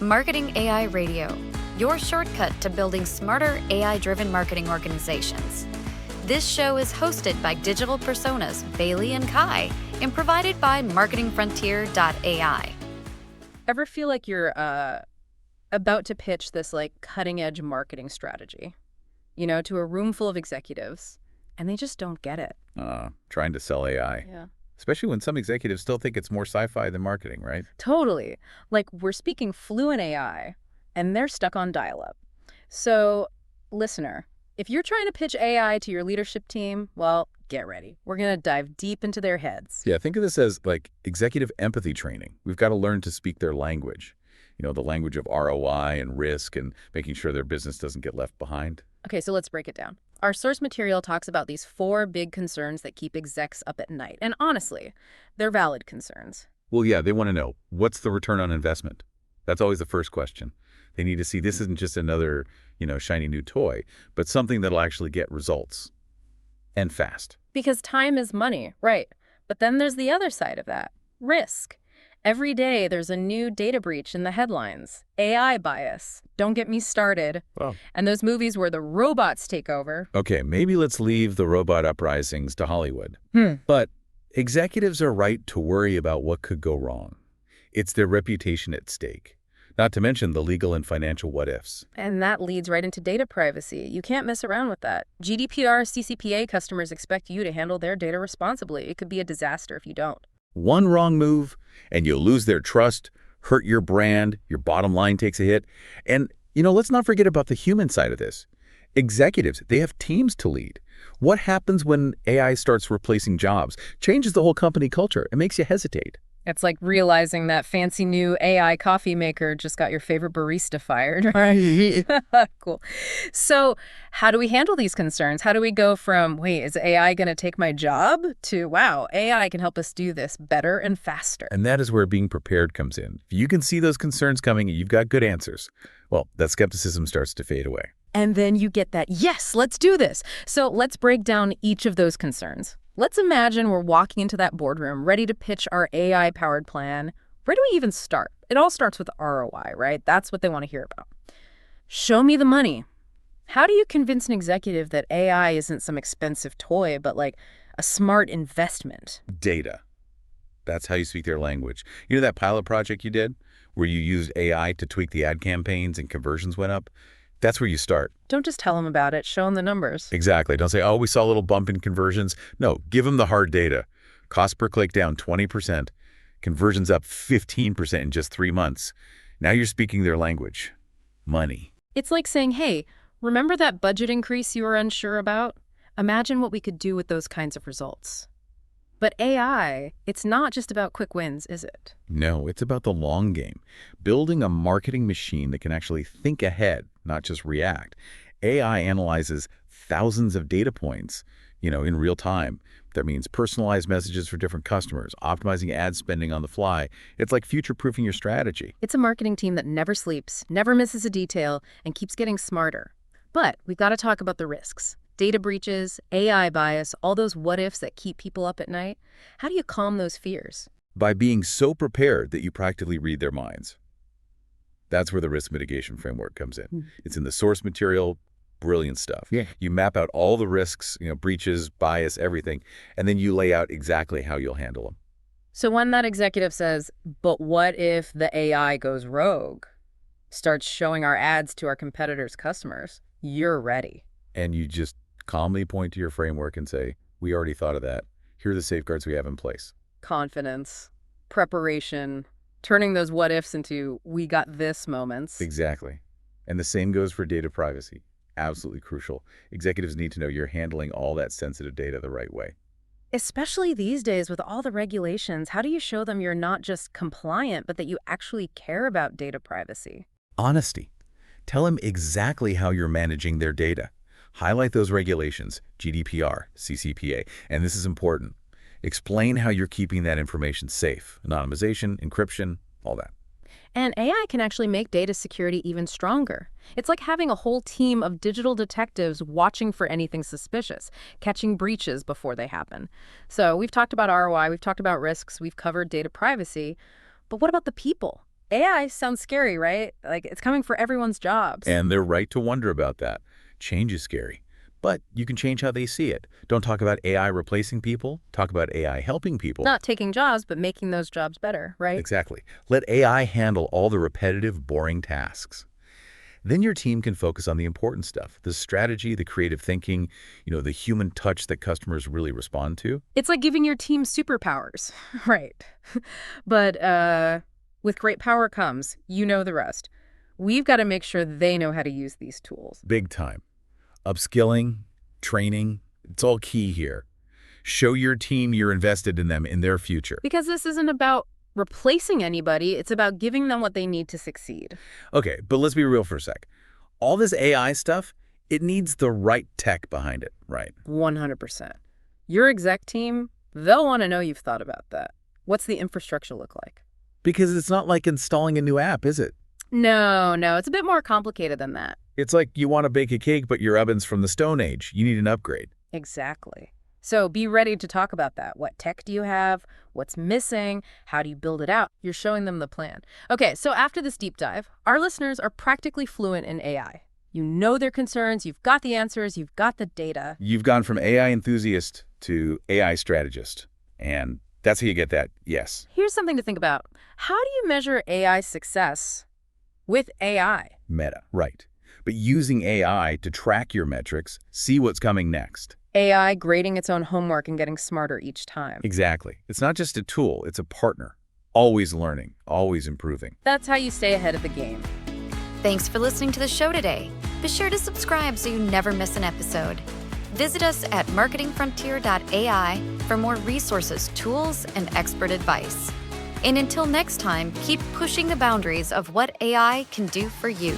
Marketing AI Radio, your shortcut to building smarter AI-driven marketing organizations. This show is hosted by digital personas Bailey and Kai and provided by marketingfrontier.ai. Ever feel like you're about to pitch this cutting-edge marketing strategy, to a room full of executives, and they just don't get it? Trying to sell AI. Yeah. Especially when some executives still think it's more sci-fi than marketing, right? Totally. We're speaking fluent AI, and they're stuck on dial-up. So, listener, if you're trying to pitch AI to your leadership team, well, get ready. We're going to dive deep into their heads. Yeah, think of this as executive empathy training. We've got to learn to speak their language. The language of ROI and risk and making sure their business doesn't get left behind. Okay, so let's break it down. Our source material talks about these 4 big concerns that keep execs up at night. And honestly, they're valid concerns. Well, yeah, they want to know, what's the return on investment? That's always the first question. They need to see this isn't just another, shiny new toy, but something that'll actually get results. And fast. Because time is money, right? But then there's the other side of that, risk. Every day there's a new data breach in the headlines. AI bias. Don't get me started. Oh. And those movies where the robots take over. Okay, maybe let's leave the robot uprisings to Hollywood. But executives are right to worry about what could go wrong. It's their reputation at stake. Not to mention the legal and financial what-ifs. And that leads right into data privacy. You can't mess around with that. GDPR, CCPA customers expect you to handle their data responsibly. It could be a disaster if you don't. One wrong move, and you'll lose their trust, hurt your brand, your bottom line takes a hit. And, let's not forget about the human side of this. Executives, they have teams to lead. What happens when AI starts replacing jobs? Changes the whole company culture. It makes you hesitate. It's like realizing that fancy new AI coffee maker just got your favorite barista fired. Cool. So how do we handle these concerns? How do we go from, wait, is AI going to take my job? To, wow, AI can help us do this better and faster. And that is where being prepared comes in. If you can see those concerns coming and you've got good answers, well, that skepticism starts to fade away. And then you get that, yes, let's do this. So let's break down each of those concerns. Let's imagine we're walking into that boardroom, ready to pitch our AI-powered plan. Where do we even start? It all starts with ROI, right? That's what they want to hear about. Show me the money. How do you convince an executive that AI isn't some expensive toy, but a smart investment? Data. That's how you speak their language. That pilot project you did, where you used AI to tweak the ad campaigns and conversions went up? That's where you start. Don't just tell them about it. Show them the numbers. Exactly. Don't say, oh, we saw a little bump in conversions. No, give them the hard data. Cost per click down 20%. Conversions up 15% in just 3 months. Now you're speaking their language. Money. It's like saying, hey, remember that budget increase you were unsure about? Imagine what we could do with those kinds of results. But AI, it's not just about quick wins, is it? No, it's about the long game. Building a marketing machine that can actually think ahead, not just react. AI analyzes thousands of data points, in real time. That means personalized messages for different customers, optimizing ad spending on the fly. It's like future-proofing your strategy. It's a marketing team that never sleeps, never misses a detail, and keeps getting smarter. But we've got to talk about the risks. Data breaches, AI bias, all those what-ifs that keep people up at night. How do you calm those fears? By being so prepared that you practically read their minds. That's where the risk mitigation framework comes in. It's in the source material, brilliant stuff. Yeah. You map out all the risks, breaches, bias, everything, and then you lay out exactly how you'll handle them. So when that executive says, but what if the AI goes rogue, starts showing our ads to our competitors' customers, you're ready. And you just calmly point to your framework and say, we already thought of that. Here are the safeguards we have in place. Confidence, preparation, turning those what-ifs into we got this moments. Exactly. And the same goes for data privacy. Absolutely crucial. Executives need to know you're handling all that sensitive data the right way. Especially these days with all the regulations, how do you show them you're not just compliant, but that you actually care about data privacy? Honesty. Tell them exactly how you're managing their data. Highlight those regulations, GDPR, CCPA, and this is important. Explain how you're keeping that information safe. Anonymization, encryption, all that. And AI can actually make data security even stronger. It's like having a whole team of digital detectives watching for anything suspicious, catching breaches before they happen. So we've talked about ROI, we've talked about risks, we've covered data privacy, but what about the people? AI sounds scary, right? Like it's coming for everyone's jobs. And they're right to wonder about that. Change is scary. But you can change how they see it. Don't talk about AI replacing people. Talk about AI helping people. Not taking jobs, but making those jobs better, right? Exactly. Let AI handle all the repetitive, boring tasks. Then your team can focus on the important stuff, the strategy, the creative thinking, the human touch that customers really respond to. It's like giving your team superpowers, right? But with great power comes, you know the rest. We've got to make sure they know how to use these tools. Big time. Upskilling, training, it's all key here. Show your team you're invested in them, in their future. Because this isn't about replacing anybody, it's about giving them what they need to succeed. Okay, but let's be real for a sec. All this AI stuff, it needs the right tech behind it, right? 100%. Your exec team, they'll want to know you've thought about that. What's the infrastructure look like? Because it's not like installing a new app, is it? No, it's a bit more complicated than that. It's like you want to bake a cake, but your oven's from the Stone Age. You need an upgrade. Exactly. So be ready to talk about that. What tech do you have? What's missing? How do you build it out? You're showing them the plan. Okay, so after this deep dive, our listeners are practically fluent in AI. You know their concerns, you've got the answers, you've got the data. You've gone from AI enthusiast to AI strategist. And that's how you get that yes. Here's something to think about. How do you measure AI success with AI? Meta, right. But using AI to track your metrics, see what's coming next. AI grading its own homework and getting smarter each time. Exactly. It's not just a tool, it's a partner. Always learning, always improving. That's how you stay ahead of the game. Thanks for listening to the show today. Be sure to subscribe so you never miss an episode. Visit us at marketingfrontier.ai for more resources, tools, and expert advice. And until next time, keep pushing the boundaries of what AI can do for you.